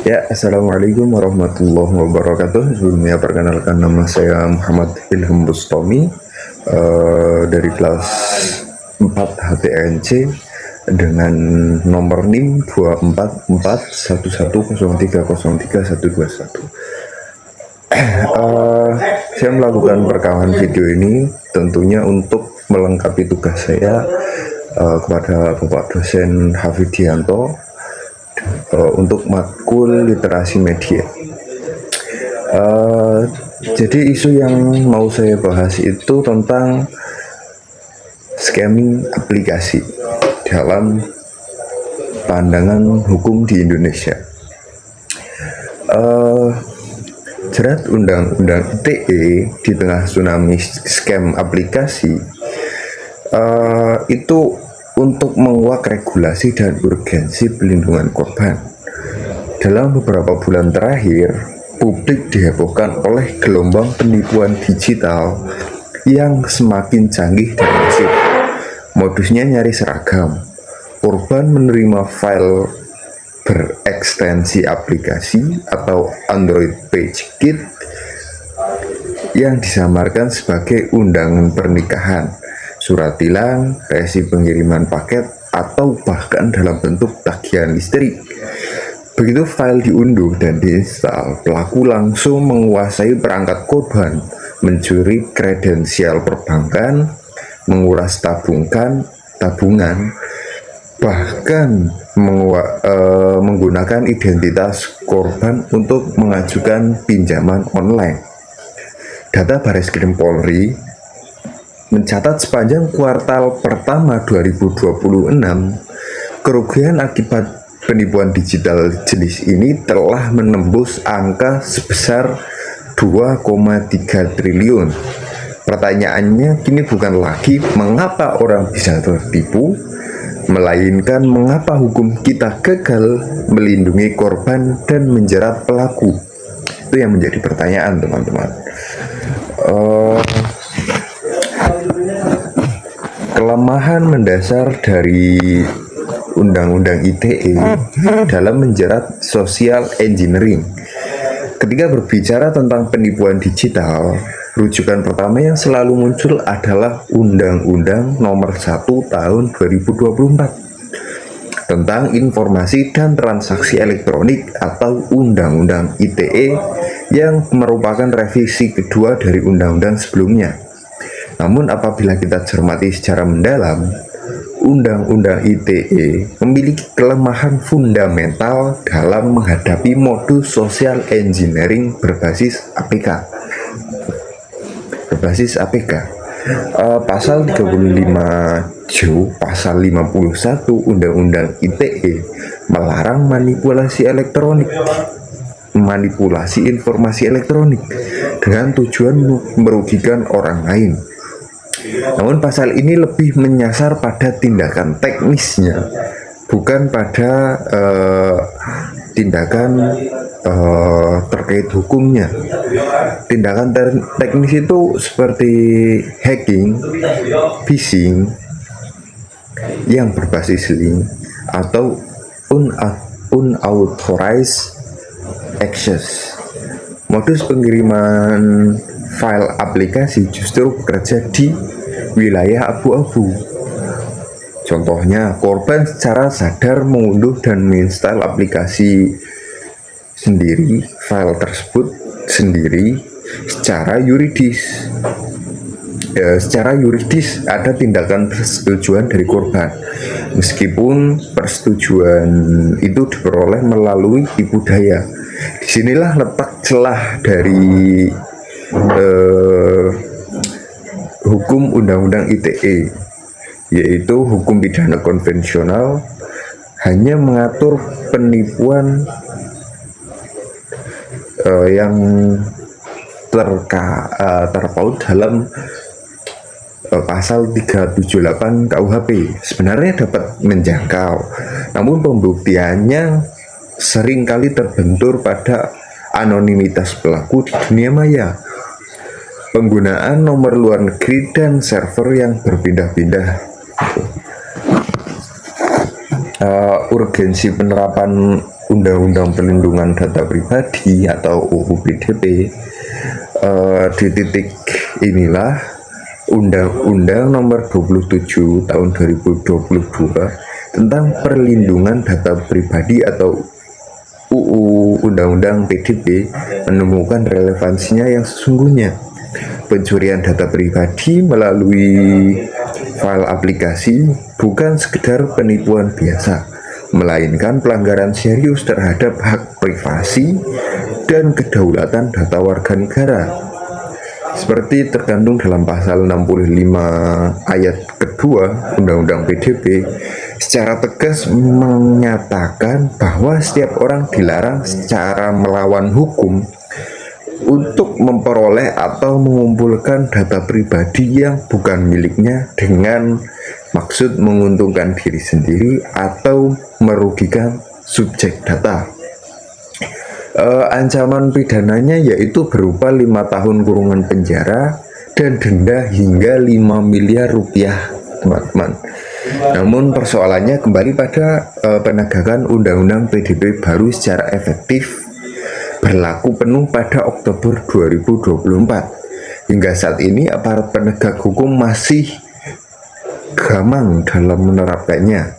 Ya, assalamualaikum warahmatullahi wabarakatuh. Sebelumnya perkenalkan, nama saya Muhammad Ilham Bustami, dari kelas 4 HTNC dengan nomor NIM 24411030331. Saya melakukan perekaman video ini tentunya untuk melengkapi tugas saya kepada Bapak dosen Hafidhianto untuk matkul literasi media. Jadi isu yang mau saya bahas itu tentang scamming aplikasi dalam pandangan hukum di Indonesia. Jerat Undang-Undang ITE di tengah tsunami scam aplikasi itu untuk menguak regulasi dan urgensi pelindungan korban. Dalam beberapa bulan terakhir, publik dihebohkan oleh gelombang penipuan digital yang semakin canggih dan masif. Modusnya nyaris seragam. Korban menerima file berekstensi aplikasi atau Android Page Kit yang disamarkan sebagai undangan pernikahan, surat tilang, resi pengiriman paket, atau bahkan dalam bentuk tagihan listrik. Begitu file diunduh dan diinstal, pelaku langsung menguasai perangkat korban, mencuri kredensial perbankan, menguras tabungan, bahkan menggunakan identitas korban untuk mengajukan pinjaman online. Data Baris Krim Polri mencatat sepanjang kuartal pertama 2026, kerugian akibat penipuan digital jenis ini telah menembus angka sebesar 2,3 triliun. Pertanyaannya kini bukan lagi mengapa orang bisa tertipu, melainkan mengapa hukum kita gagal melindungi korban dan menjerat pelaku. Itu yang menjadi pertanyaan, teman-teman. Kelemahan mendasar dari Undang-Undang ITE dalam menjerat social engineering. Ketika berbicara tentang penipuan digital, rujukan pertama yang selalu muncul adalah Undang-Undang Nomor 1 Tahun 2024 tentang Informasi dan Transaksi Elektronik atau Undang-Undang ITE yang merupakan revisi kedua dari undang-undang sebelumnya. Namun apabila kita cermati secara mendalam, Undang-Undang ITE memiliki kelemahan fundamental dalam menghadapi modus social engineering berbasis APK. Pasal 35 pasal 51 Undang-Undang ITE melarang manipulasi informasi elektronik dengan tujuan merugikan orang lain. Namun pasal ini lebih menyasar pada tindakan teknisnya, bukan pada tindakan terkait hukumnya. Tindakan teknis itu seperti hacking, phishing yang berbasis link, atau unauthorized access. Modus pengiriman file aplikasi justru bekerja di wilayah abu-abu. Contohnya, korban secara sadar mengunduh dan menginstal aplikasi sendiri, file tersebut sendiri secara yuridis. Secara yuridis ada tindakan persetujuan dari korban, meskipun persetujuan itu diperoleh melalui tipu daya. Disinilah letak celah dari hukum Undang-Undang ITE, yaitu hukum pidana konvensional hanya mengatur penipuan yang terpaut dalam pasal 378 KUHP. Sebenarnya dapat menjangkau, namun pembuktiannya seringkali terbentur pada anonimitas pelaku di dunia maya, penggunaan nomor luar negeri, dan server yang berpindah-pindah. Urgensi penerapan Undang-Undang Perlindungan Data Pribadi atau UU PDP, di titik inilah Undang-Undang Nomor 27 Tahun 2022 tentang Perlindungan Data Pribadi atau UU Undang-Undang PDP menemukan relevansinya yang sesungguhnya. Pencurian data pribadi melalui file aplikasi bukan sekedar penipuan biasa, melainkan pelanggaran serius terhadap hak privasi dan kedaulatan data warga negara. Seperti terkandung dalam pasal 65 ayat kedua Undang-Undang PDP, secara tegas menyatakan bahwa setiap orang dilarang secara melawan hukum untuk memperoleh atau mengumpulkan data pribadi yang bukan miliknya dengan maksud menguntungkan diri sendiri atau merugikan subjek data. Ancaman pidananya yaitu berupa 5 tahun kurungan penjara dan denda hingga 5 miliar rupiah, teman-teman. Namun persoalannya kembali pada penegakan Undang-Undang PDP baru secara efektif berlaku penuh pada Oktober 2024. Hingga saat ini aparat penegak hukum masih gamang dalam menerapkannya.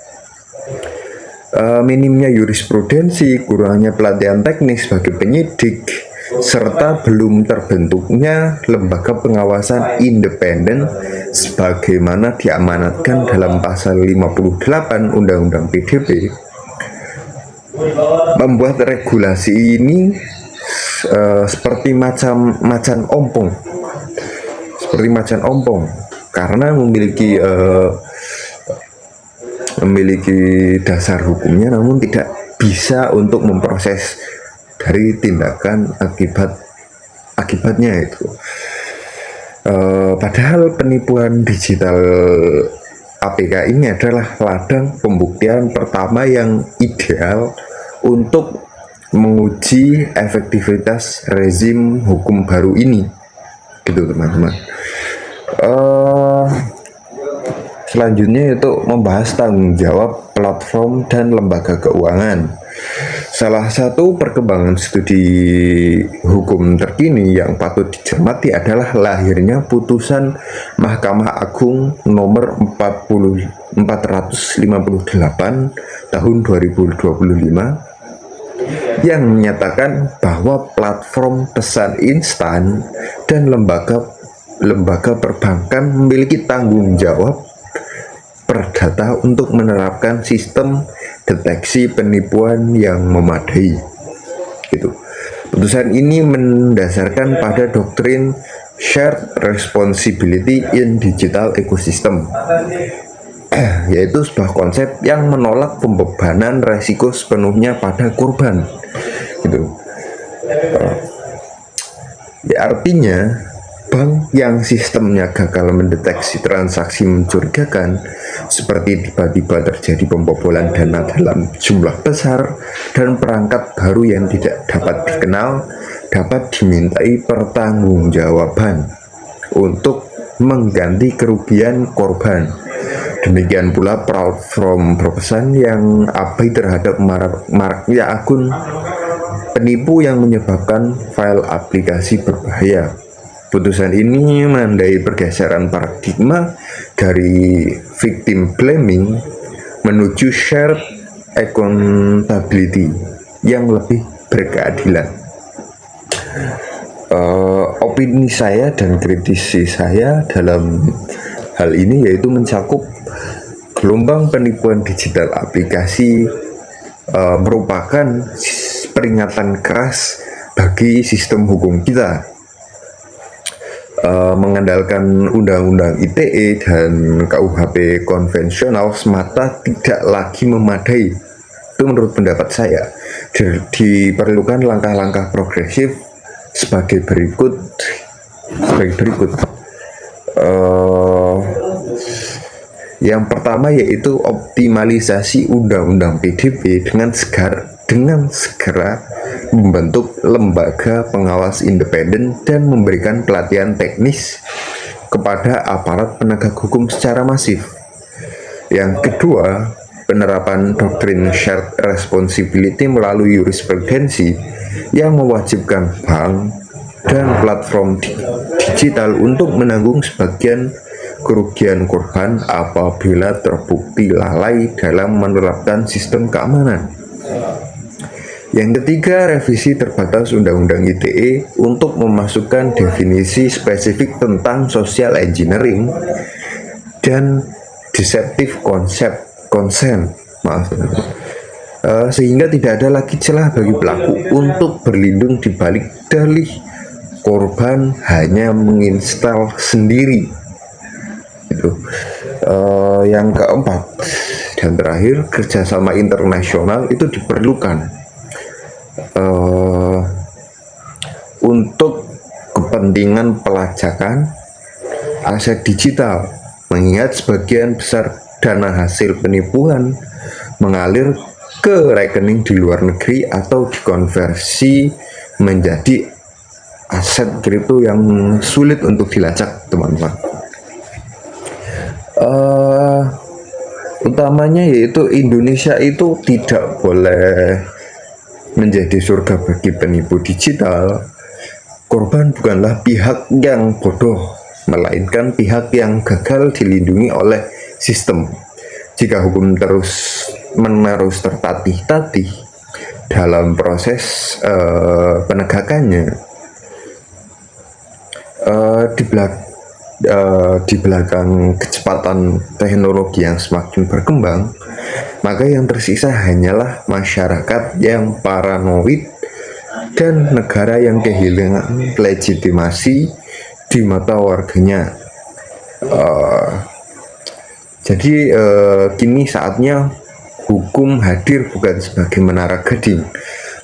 Minimnya jurisprudensi, kurangnya pelatihan teknis bagi penyidik, serta belum terbentuknya lembaga pengawasan independen sebagaimana diamanatkan dalam pasal 58 Undang-Undang PDP membuat regulasi ini seperti macan ompong karena memiliki dasar hukumnya, namun tidak bisa untuk memproses dari tindakan akibatnya itu. Padahal penipuan digital APK ini adalah ladang pembuktian pertama yang ideal untuk menguji efektivitas rezim hukum baru ini, gitu teman-teman. Selanjutnya itu membahas tanggung jawab platform dan lembaga keuangan. Salah satu perkembangan studi hukum terkini yang patut dicermati adalah lahirnya putusan Mahkamah Agung nomor 458 tahun 2025 yang menyatakan bahwa platform pesan instan dan lembaga perbankan memiliki tanggung jawab perdata untuk menerapkan sistem deteksi penipuan yang memadai. Gitu. Putusan ini mendasarkan pada doktrin shared responsibility in digital ecosystem, yaitu sebuah konsep yang menolak pembebanan resiko sepenuhnya pada korban. Gitu. Ya, artinya bank yang sistemnya gagal mendeteksi transaksi mencurigakan, seperti tiba-tiba terjadi pembobolan dana dalam jumlah besar dan perangkat baru yang tidak dapat dikenal, dapat dimintai pertanggungjawaban untuk mengganti kerugian korban. Demikian pula platform pesan yang abai terhadap maraknya akun penipu yang menyebabkan file aplikasi berbahaya. Putusan ini menandai pergeseran paradigma dari victim blaming menuju shared accountability yang lebih berkeadilan. Opini saya dan kritisi saya dalam hal ini yaitu mencakup gelombang penipuan digital aplikasi merupakan peringatan keras bagi sistem hukum kita. Mengandalkan undang-undang ITE dan KUHP konvensional semata tidak lagi memadai. Itu menurut pendapat saya. Diperlukan langkah-langkah progresif sebagai berikut. Yang pertama yaitu optimalisasi undang-undang PDP dengan segera membentuk lembaga pengawas independen dan memberikan pelatihan teknis kepada aparat penegak hukum secara masif. Yang kedua, penerapan doktrin shared responsibility melalui jurisprudensi yang mewajibkan bank dan platform digital untuk menanggung sebagian kerugian korban apabila terbukti lalai dalam menerapkan sistem keamanan. Yang ketiga, revisi terbatas Undang-Undang ITE untuk memasukkan definisi spesifik tentang social engineering dan deceptive consent, sehingga tidak ada lagi celah bagi pelaku untuk berlindung di balik dalih korban hanya menginstal sendiri. Yang keempat dan terakhir, kerjasama internasional itu diperlukan untuk kepentingan pelacakan aset digital, mengingat sebagian besar dana hasil penipuan mengalir ke rekening di luar negeri atau dikonversi menjadi aset kripto yang sulit untuk dilacak, teman-teman. Utamanya yaitu Indonesia itu tidak boleh menjadi surga bagi penipu digital. Korban bukanlah pihak yang bodoh, melainkan pihak yang gagal dilindungi oleh sistem. Jika hukum terus-menerus tertatih-tatih dalam proses penegakannya, di belakang kecepatan teknologi yang semakin berkembang, maka yang tersisa hanyalah masyarakat yang paranoid dan negara yang kehilangan legitimasi di mata warganya. Jadi kini saatnya hukum hadir bukan sebagai menara gading,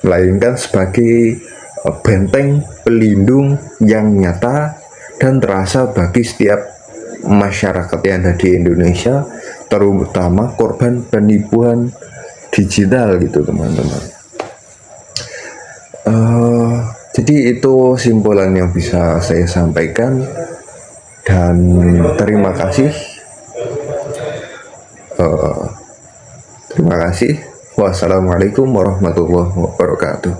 melainkan sebagai benteng pelindung yang nyata dan terasa bagi setiap masyarakat yang ada di Indonesia, terutama korban penipuan digital gitu, teman-teman. Jadi itu simpulan yang bisa saya sampaikan, dan terima kasih. Terima kasih. Wassalamualaikum warahmatullahi wabarakatuh.